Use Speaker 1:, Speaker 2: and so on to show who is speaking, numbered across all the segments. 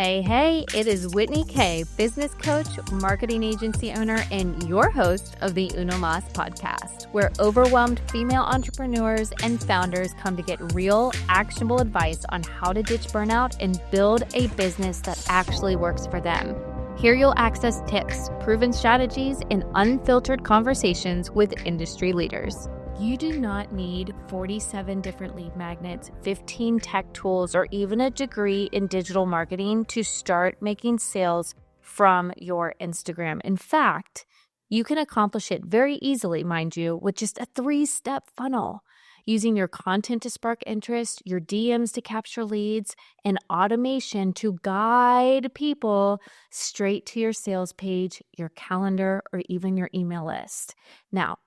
Speaker 1: Hey, it is Whitney K, business coach, marketing agency owner, and your host of the Uno Mas podcast, where overwhelmed female entrepreneurs and founders come to get real, actionable advice on how to ditch burnout and build a business that actually works for them. Here you'll access tips, proven strategies, and unfiltered conversations with industry leaders. You do not need 47 different lead magnets, 15 tech tools, or even a degree in digital marketing to start making sales from your Instagram. In fact, you can accomplish it very easily, mind you, with just a 3-step funnel. Using your content to spark interest, your DMs to capture leads, and automation to guide people straight to your sales page, your calendar, or even your email list. Now,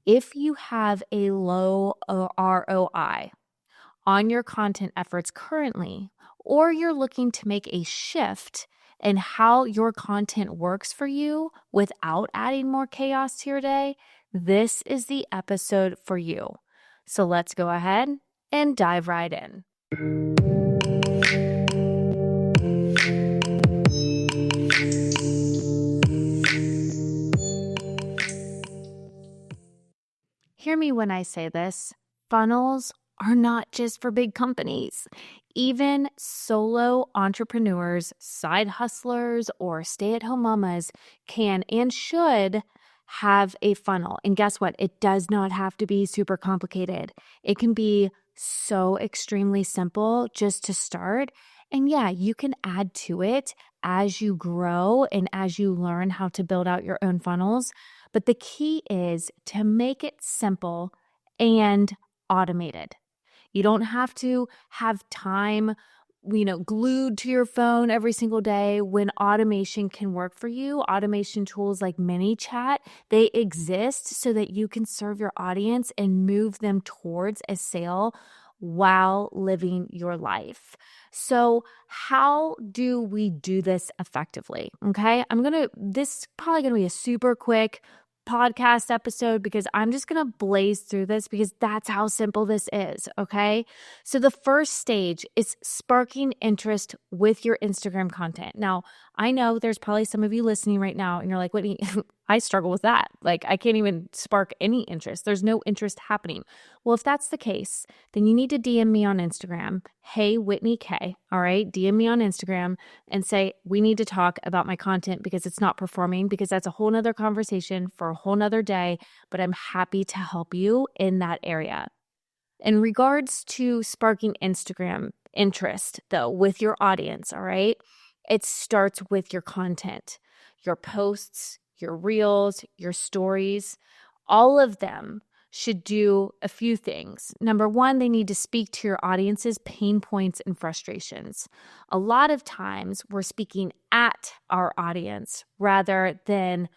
Speaker 1: if you have a low ROI on your content efforts currently, or you're looking to make a shift in how your content works for you without adding more chaos to your day, this is the episode for you. So let's go ahead and dive right in. Hear me when I say this, funnels are not just for big companies. Even solo entrepreneurs, side hustlers, or stay-at-home mamas can and should have a funnel. And guess what? It does not have to be super complicated. It can be so extremely simple just to start. And yeah, you can add to it as you grow and as you learn how to build out your own funnels. But the key is to make it simple and automated. You don't have to have time, glued to your phone every single day when automation can work for you. Automation tools like ManyChat, they exist so that you can serve your audience and move them towards a sale while living your life. So how do we do this effectively? Okay. This is probably going to be a super quick podcast episode because I'm just going to blaze through this because that's how simple this is. Okay. So the first stage is sparking interest with your Instagram content. Now, I know there's probably some of you listening right now and you're like, Whitney, I struggle with that. Like, I can't even spark any interest. There's no interest happening. Well, if that's the case, then you need to DM me on Instagram. Hey, Whitney K. All right. DM me on Instagram and say, we need to talk about my content because it's not performing, because that's a whole nother conversation for a whole nother day, but I'm happy to help you in that area. In regards to sparking Instagram interest, though, with your audience, all right, it starts with your content, your posts, your reels, your stories. All of them should do a few things. Number one, they need to speak to your audience's pain points and frustrations. A lot of times we're speaking at our audience rather than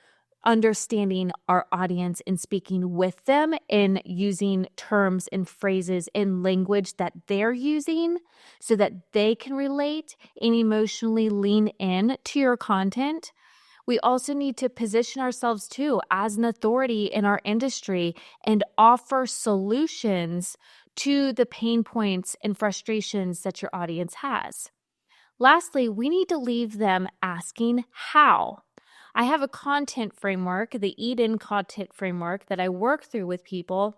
Speaker 1: understanding our audience and speaking with them and using terms and phrases and language that they're using so that they can relate and emotionally lean in to your content. We also need to position ourselves too as an authority in our industry and offer solutions to the pain points and frustrations that your audience has. Lastly, we need to leave them asking how. I have a content framework, the Eden content framework, that I work through with people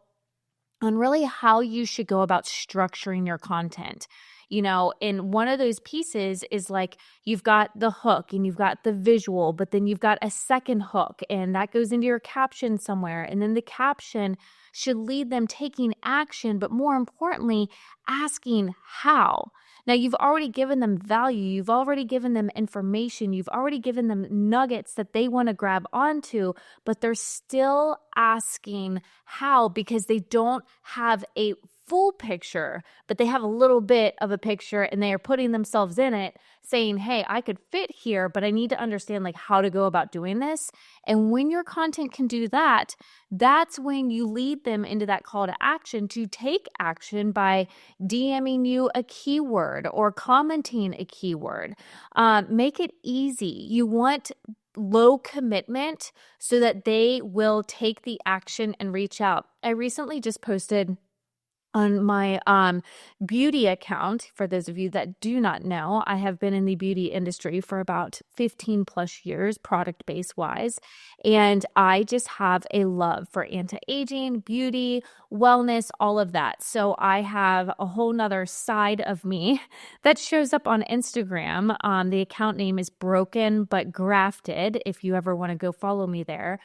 Speaker 1: on really how you should go about structuring your content. And one of those pieces is like you've got the hook and you've got the visual, but then you've got a second hook and that goes into your caption somewhere. And then the caption should lead them taking action, but more importantly, asking how. Now, you've already given them value. You've already given them information. You've already given them nuggets that they want to grab onto, but they're still asking how because they don't have a full picture, but they have a little bit of a picture and they are putting themselves in it saying, hey, I could fit here, but I need to understand like how to go about doing this. And when your content can do that, that's when you lead them into that call to action to take action by DMing you a keyword or commenting a keyword. Make it easy. You want low commitment so that they will take the action and reach out. I recently just posted On my beauty account, for those of you that do not know, I have been in the beauty industry for about 15 plus years, product base wise. And I just have a love for anti-aging, beauty, wellness, all of that. So I have a whole nother side of me that shows up on Instagram. The account name is Broken But Grafted, if you ever want to go follow me there.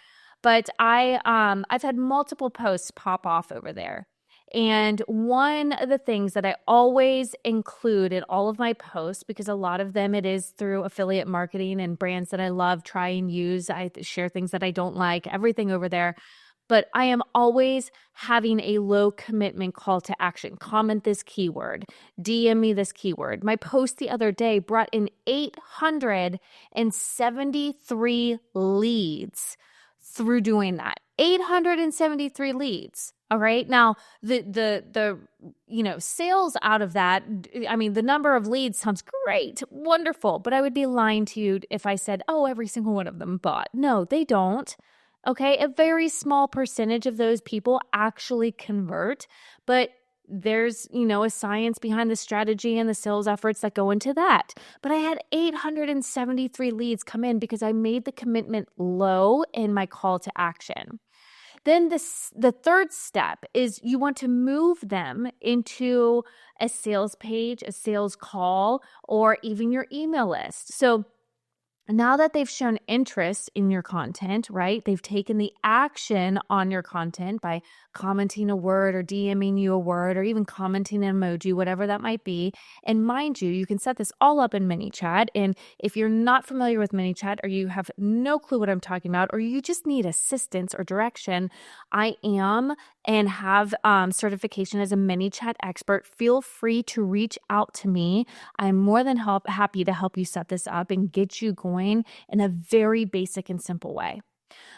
Speaker 1: But I've had multiple posts pop off over there. And one of the things that I always include in all of my posts, because a lot of them it is through affiliate marketing and brands that I love, try and use. I share things that I don't like, everything over there. But I am always having a low commitment call to action. Comment this keyword, DM me this keyword. My post the other day brought in 873 leads through doing that. 873 leads. All right. Now, the sales out of that, I mean, the number of leads sounds great, wonderful, but I would be lying to you if I said, oh, every single one of them bought. No, they don't. Okay. A very small percentage of those people actually convert, but there's, a science behind the strategy and the sales efforts that go into that. But I had 873 leads come in because I made the commitment low in my call to action. Then the third step is you want to move them into a sales page, a sales call, or even your email list. So now that they've shown interest in your content, right? They've taken the action on your content by commenting a word or DMing you a word or even commenting an emoji, whatever that might be. And mind you, you can set this all up in ManyChat. And if you're not familiar with ManyChat or you have no clue what I'm talking about, or you just need assistance or direction, I am and have certification as a ManyChat expert. Feel free to reach out to me. I'm more than happy to help you set this up and get you going in a very basic and simple way.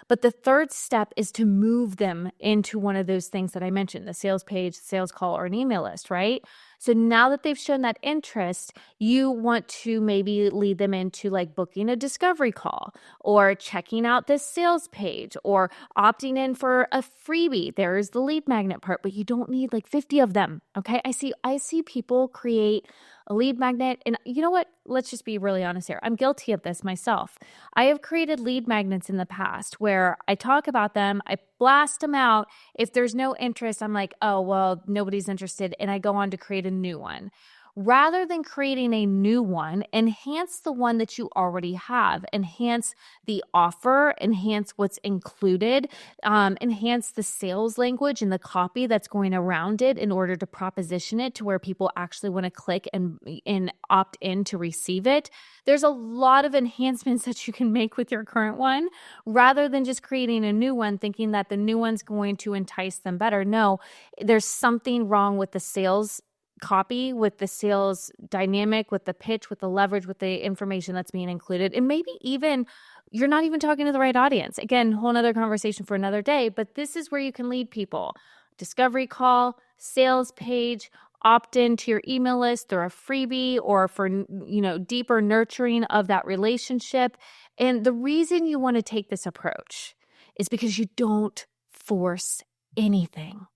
Speaker 1: But the third step is to move them into one of those things that I mentioned, the sales page, sales call, or an email list, right? So now that they've shown that interest, you want to maybe lead them into like booking a discovery call or checking out this sales page or opting in for a freebie. There's the lead magnet part, but you don't need like 50 of them. Okay. I see people create a lead magnet. And you know what? Let's just be really honest here. I'm guilty of this myself. I have created lead magnets in the past where I talk about them, I blast them out. If there's no interest, I'm like, oh, well, nobody's interested. And I go on to create a new one. Rather than creating a new one, enhance the one that you already have. Enhance the offer, enhance what's included, enhance the sales language and the copy that's going around it in order to proposition it to where people actually want to click and opt in to receive it. There's a lot of enhancements that you can make with your current one rather than just creating a new one thinking that the new one's going to entice them better. No, there's something wrong with the sales copy, with the sales dynamic, with the pitch, with the leverage, with the information that's being included. And maybe even you're not even talking to the right audience. Again, whole nother conversation for another day, but this is where you can lead people. Discovery call, sales page, opt into your email list through a freebie or for, deeper nurturing of that relationship. And the reason you want to take this approach is because you don't force anything.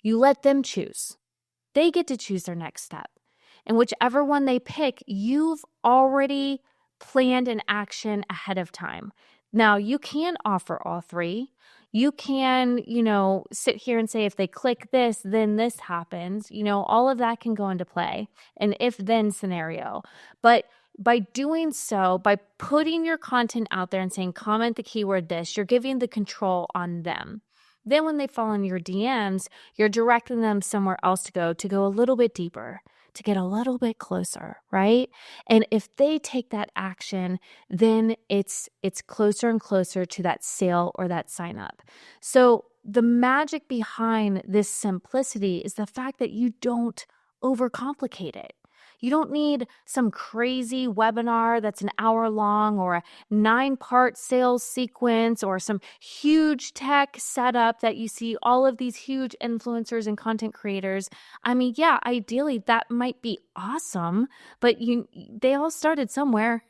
Speaker 1: You let them choose. They get to choose their next step. And whichever one they pick, you've already planned an action ahead of time. Now, you can offer all three. You can, sit here and say, if they click this, then this happens. All of that can go into play, an if-then scenario. But by doing so, by putting your content out there and saying, comment the keyword this, you're giving the control on them. Then when they fall in your DMs, you're directing them somewhere else to go a little bit deeper, to get a little bit closer, right? And if they take that action, then it's closer and closer to that sale or that sign up. So the magic behind this simplicity is the fact that you don't overcomplicate it. You don't need some crazy webinar that's an hour long or a 9-part sales sequence or some huge tech setup that you see all of these huge influencers and content creators. I mean, yeah, ideally that might be awesome, but they all started somewhere,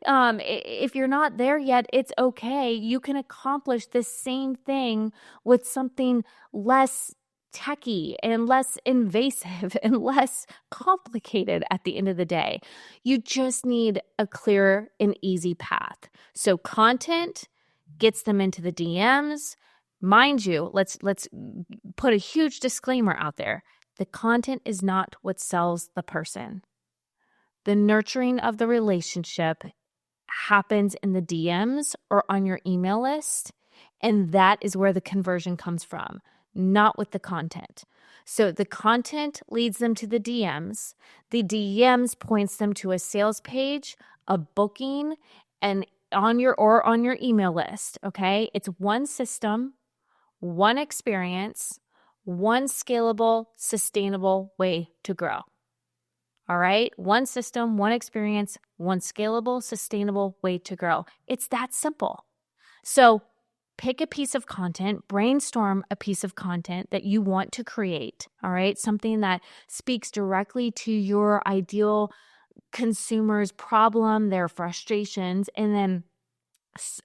Speaker 1: if you're not there yet, it's okay. You can accomplish the same thing with something less techy and less invasive and less complicated at the end of the day. You just need a clear and easy path. So content gets them into the DMs. Mind you, let's put a huge disclaimer out there. The content is not what sells the person. The nurturing of the relationship happens in the DMs or on your email list, and that is where the conversion comes from, not with the content. So the content leads them to the DMs. The DMs points them to a sales page, a booking, and on your email list, okay? It's one system, one experience, one scalable, sustainable way to grow. All right? One system, one experience, one scalable, sustainable way to grow. It's that simple. So pick a piece of content, brainstorm a piece of content that you want to create, all right? Something that speaks directly to your ideal consumer's problem, their frustrations, and then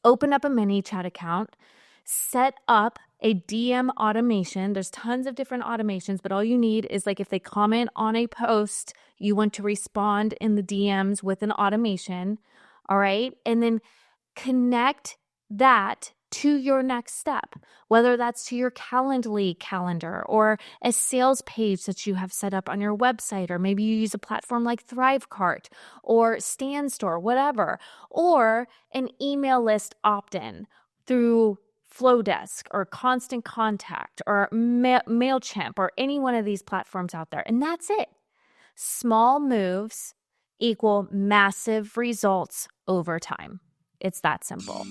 Speaker 1: open up a mini chat account, set up a DM automation. There's tons of different automations, but all you need is like if they comment on a post, you want to respond in the DMs with an automation, all right? And then connect that to your next step, whether that's to your Calendly calendar or a sales page that you have set up on your website, or maybe you use a platform like Thrivecart or StanStore, whatever, or an email list opt-in through Flowdesk or Constant Contact or MailChimp or any one of these platforms out there. And that's it. Small moves equal massive results over time. It's that simple.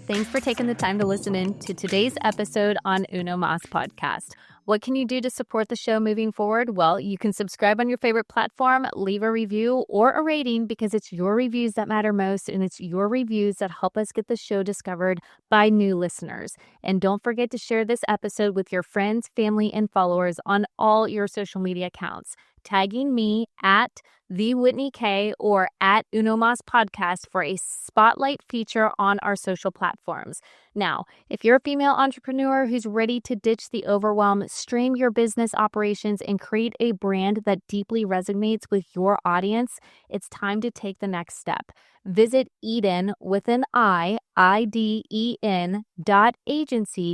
Speaker 1: Thanks for taking the time to listen in to today's episode on Uno Mas Podcast. What can you do to support the show moving forward? Well, you can subscribe on your favorite platform, leave a review or a rating, because it's your reviews that matter most, and it's your reviews that help us get the show discovered by new listeners. And don't forget to share this episode with your friends, family, and followers on all your social media accounts, tagging me at the Whitney K or at Uno Mas Podcast for a spotlight feature on our social platforms. Now, if you're a female entrepreneur who's ready to ditch the overwhelm, stream your business operations, and create a brand that deeply resonates with your audience, it's time to take the next step. Visit Eden with an IDEN.agency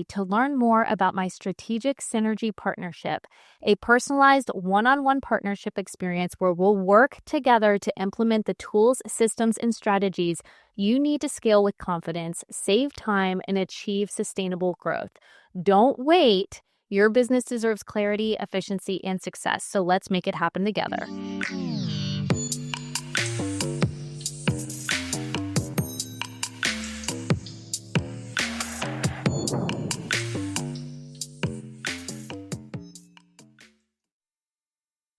Speaker 1: to learn more about my strategic synergy partnership, a personalized one-on-one partnership experience where we'll work together to implement the tools, systems, and strategies you need to scale with confidence, save time, and achieve sustainable growth. Don't wait. Your business deserves clarity, efficiency, and success. So let's make it happen together.